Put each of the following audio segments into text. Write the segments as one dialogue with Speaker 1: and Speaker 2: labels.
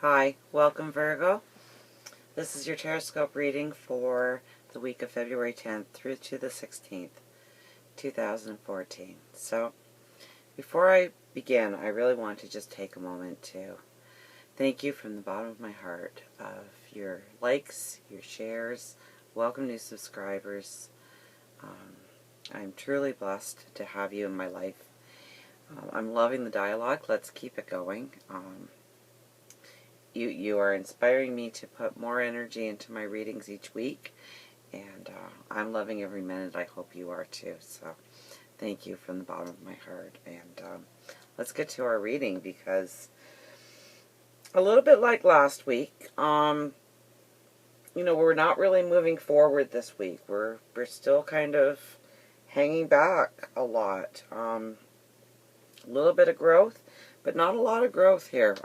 Speaker 1: Hi, welcome Virgo. This is your Teroscope reading for the week of February 10th through to the 16th, 2014. So, before I begin, I really want to just take a moment to thank you from the bottom of my heart of your likes, your shares, welcome new subscribers. I'm truly blessed to have you in my life. I'm loving the dialogue. Let's keep it going. You are inspiring me to put more energy into my readings each week, and I'm loving every minute. I hope you are too. So thank you from the bottom of my heart. And let's get to our reading, because a little bit like last week, we're not really moving forward this week. We're still kind of hanging back a lot. A little bit of growth, but not a lot of growth here.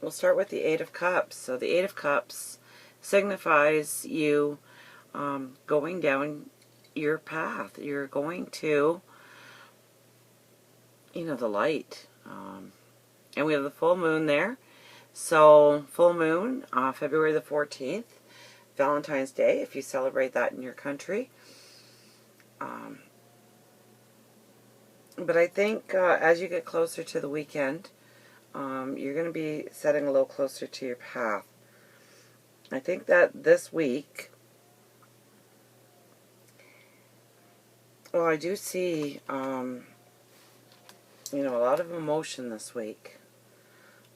Speaker 1: We'll start with the Eight of Cups. So the Eight of Cups signifies you going down your path. You're going to, the light. And we have the full moon there. So full moon, February the 14th, Valentine's Day, if you celebrate that in your country. But I think as you get closer to the weekend, you're going to be setting a little closer to your path. I think that this week, well, I do see, a lot of emotion this week.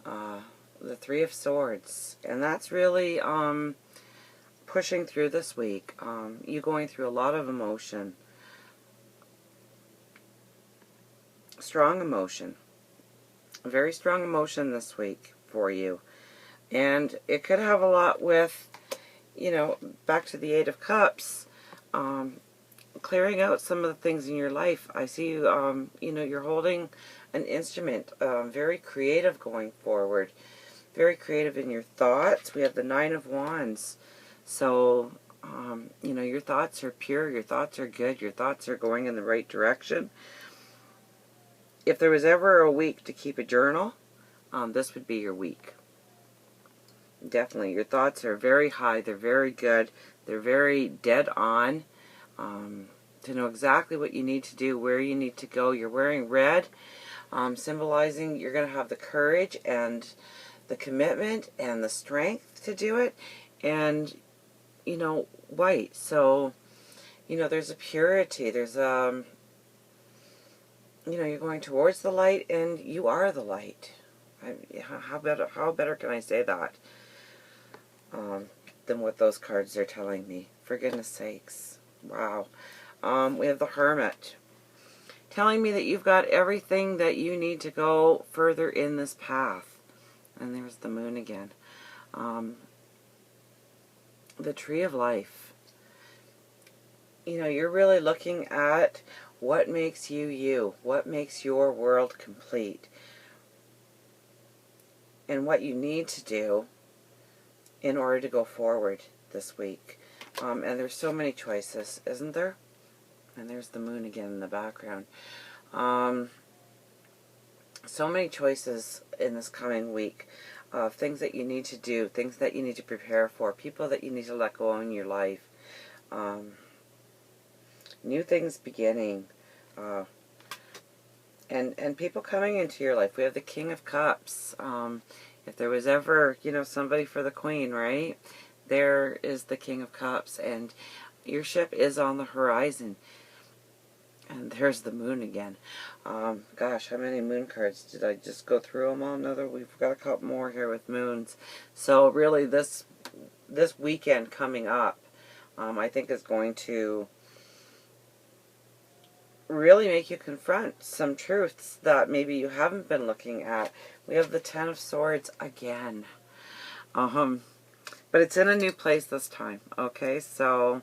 Speaker 1: The Three of Swords. And that's really pushing through this week. You going through a lot of emotion. Strong emotion. A very strong emotion this week for you. And it could have a lot with, back to the Eight of Cups, clearing out some of the things in your life. I see you, you're holding an instrument, very creative going forward. Very creative in your thoughts. We have the Nine of Wands. So, your thoughts are pure, your thoughts are good, your thoughts are going in the right direction. If there was ever a week to keep a journal, this would be your week. Definitely. Your thoughts are very high, they're very good, they're very dead on, to know exactly what you need to do, where you need to go. You're wearing red, symbolizing you're going to have the courage and the commitment and the strength to do it. And, white. So, there's a purity. There's you're going towards the light, and you are the light. How better can I say that than what those cards are telling me? For goodness sakes. Wow. We have the Hermit, telling me that you've got everything that you need to go further in this path. And there's the Moon again. The Tree of Life. You're really looking at what makes you you, what makes your world complete, and what you need to do in order to go forward this week. And there's so many choices, isn't there? And there's the Moon again in the background. So many choices in this coming week of things that you need to do, things that you need to prepare for, people that you need to let go in your life. New things beginning. And people coming into your life. We have the King of Cups. If there was ever, somebody for the Queen, right? There is the King of Cups. And your ship is on the horizon. And there's the Moon again. Gosh, how many Moon cards? Did I just go through them all? We've got a couple more here with moons. So really this weekend coming up, I think is going to really make you confront some truths that maybe you haven't been looking at. We have the Ten of Swords again. But it's in a new place this time. Okay, so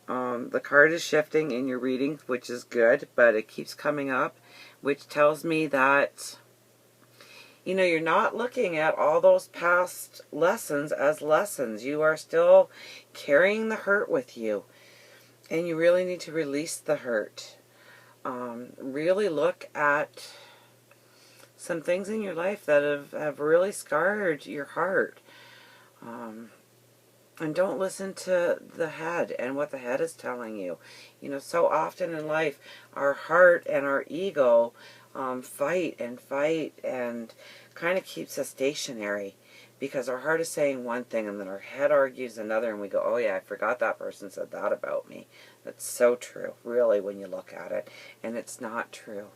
Speaker 1: the card is shifting in your reading, which is good, but it keeps coming up, which tells me that you're not looking at all those past lessons as lessons. You are still carrying the hurt with you, and you really need to release the hurt. Really look at some things in your life that have really scarred your heart. And don't listen to the head and what the head is telling you. You know, so often in life, our heart and our ego fight and kind of keeps us stationary, because our heart is saying one thing and then our head argues another, and we go, oh yeah, I forgot that person said that about me. That's so true, really, when you look at it. And it's not true.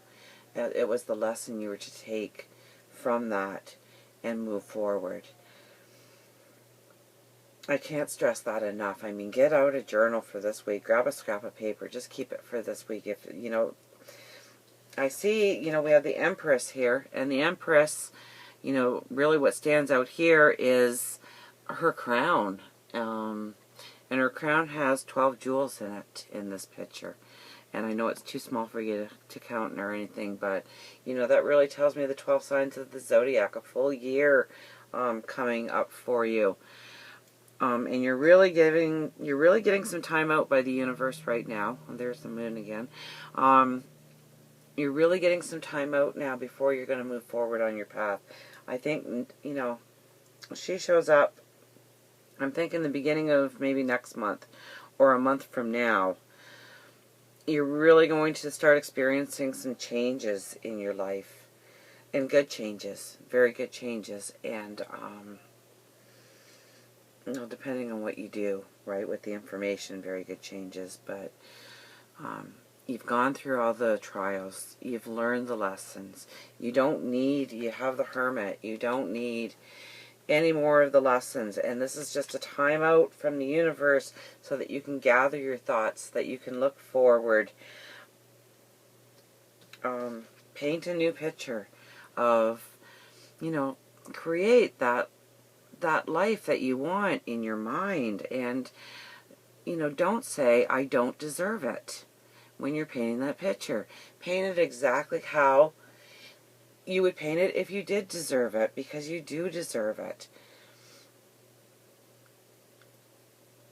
Speaker 1: It was the lesson you were to take from that and move forward. I can't stress that enough. I mean, get out a journal for this week. Grab a scrap of paper. Just keep it for this week. If, you know, I see, you know, we have the Empress here. And the Empress, you know, really what stands out here is her crown. And her crown has 12 jewels in it in this picture. And I know it's too small for you to count or anything, but, you know, that really tells me the 12 signs of the zodiac, a full year coming up for you. And you're really getting some time out by the universe right now. There's the moon again. You're really getting some time out now before you're going to move forward on your path. I think, you know, she shows up, I'm thinking the beginning of maybe next month or a month from now. You're really going to start experiencing some changes in your life. And good changes. Very good changes. And, you know, depending on what you do, right, with the information, very good changes. But you've gone through all the trials. You've learned the lessons. You have the Hermit. You don't need any more of the lessons. And this is just a time out from the universe so that you can gather your thoughts, that you can look forward. Paint a new picture of, you know, create that life that you want in your mind. And, you know, don't say, I don't deserve it when you're painting that picture. Paint it exactly how you would paint it if you did deserve it, because you do deserve it.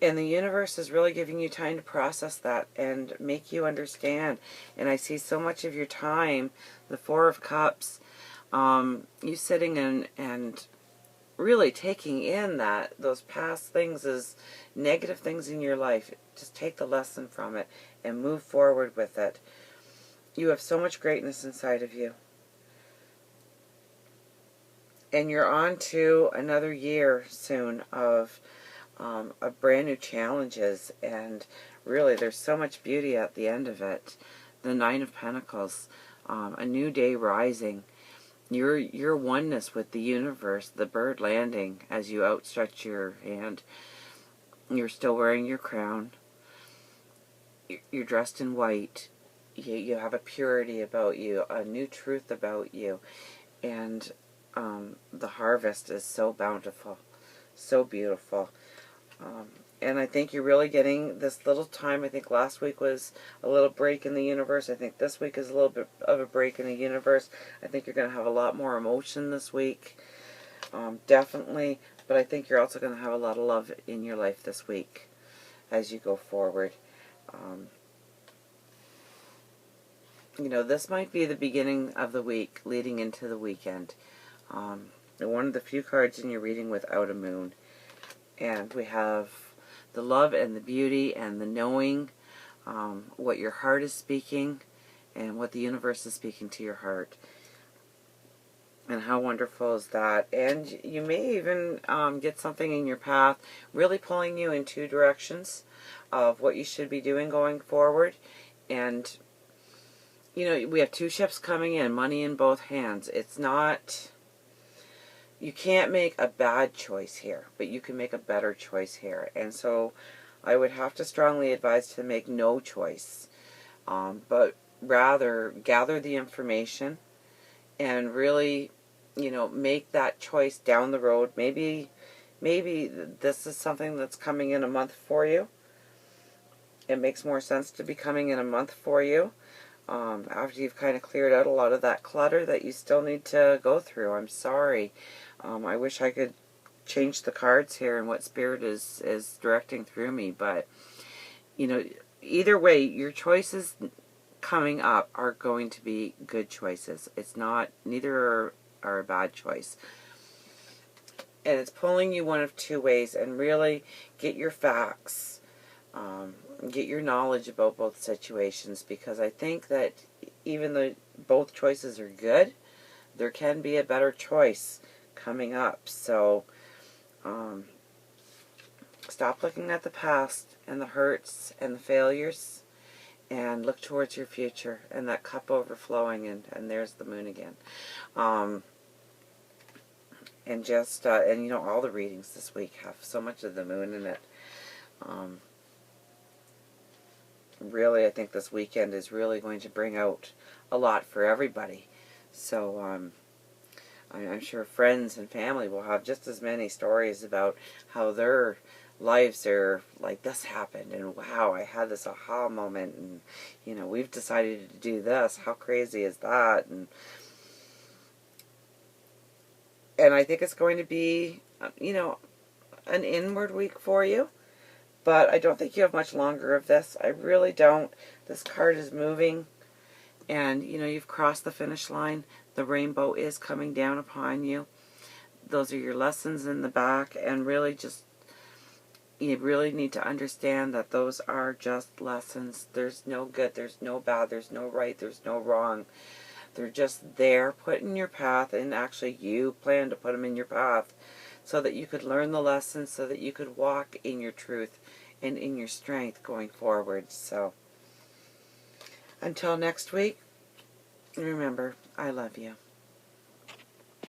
Speaker 1: And the universe is really giving you time to process that and make you understand. And I see so much of your time, the Four of Cups, you sitting and really taking in those past things as negative things in your life. Just take the lesson from it and move forward with it. You have so much greatness inside of you. And you're on to another year soon of brand new challenges. And really, there's so much beauty at the end of it. The Nine of Pentacles, a new day rising. Your oneness with the universe, the bird landing as you outstretch your hand. You're still wearing your crown. You're dressed in white. You have a purity about you, a new truth about you. And the harvest is so bountiful, so beautiful. And I think you're really getting this little time. I think last week was a little break in the universe. I think this week is a little bit of a break in the universe. I think you're going to have a lot more emotion this week. Definitely. But I think you're also going to have a lot of love in your life this week as you go forward. You know, this might be the beginning of the week leading into the weekend. One of the few cards in your reading without a moon. And we have the love and the beauty and the knowing, what your heart is speaking and what the universe is speaking to your heart. And how wonderful is that? And you may even get something in your path really pulling you in two directions of what you should be doing going forward. And, you know, we have two ships coming in, money in both hands. It's not... You can't make a bad choice here, but you can make a better choice here. And so I would have to strongly advise to make no choice, but rather gather the information and really, you know, make that choice down the road. Maybe this is something that's coming in a month for you. It makes more sense to be coming in a month for you. After you've kind of cleared out a lot of that clutter that you still need to go through. I'm sorry. I wish I could change the cards here and what Spirit is directing through me. But, you know, either way, your choice is coming up are going to be good choices. It's not, neither are a bad choice. And it's pulling you one of two ways, and really get your facts, get your knowledge about both situations, because I think that even though both choices are good, there can be a better choice coming up. So stop looking at the past and the hurts and the failures, and look towards your future and that cup overflowing, and there's the moon again. And just, and you know, all the readings this week have so much of the moon in it. Really, I think this weekend is really going to bring out a lot for everybody. So, I'm sure friends and family will have just as many stories about how their lives are like, this happened, and wow, I had this aha moment, and you know, we've decided to do this. How crazy is that? And I think it's going to be, you know, an inward week for you. But I don't think you have much longer of this. I really don't. This card is moving. And, you know, you've crossed the finish line. The rainbow is coming down upon you. Those are your lessons in the back. And really just, you really need to understand that those are just lessons. There's no good. There's no bad. There's no right. There's no wrong. They're just there, put in your path, and actually you plan to put them in your path so that you could learn the lessons, so that you could walk in your truth and in your strength going forward. So, until next week, remember, I love you.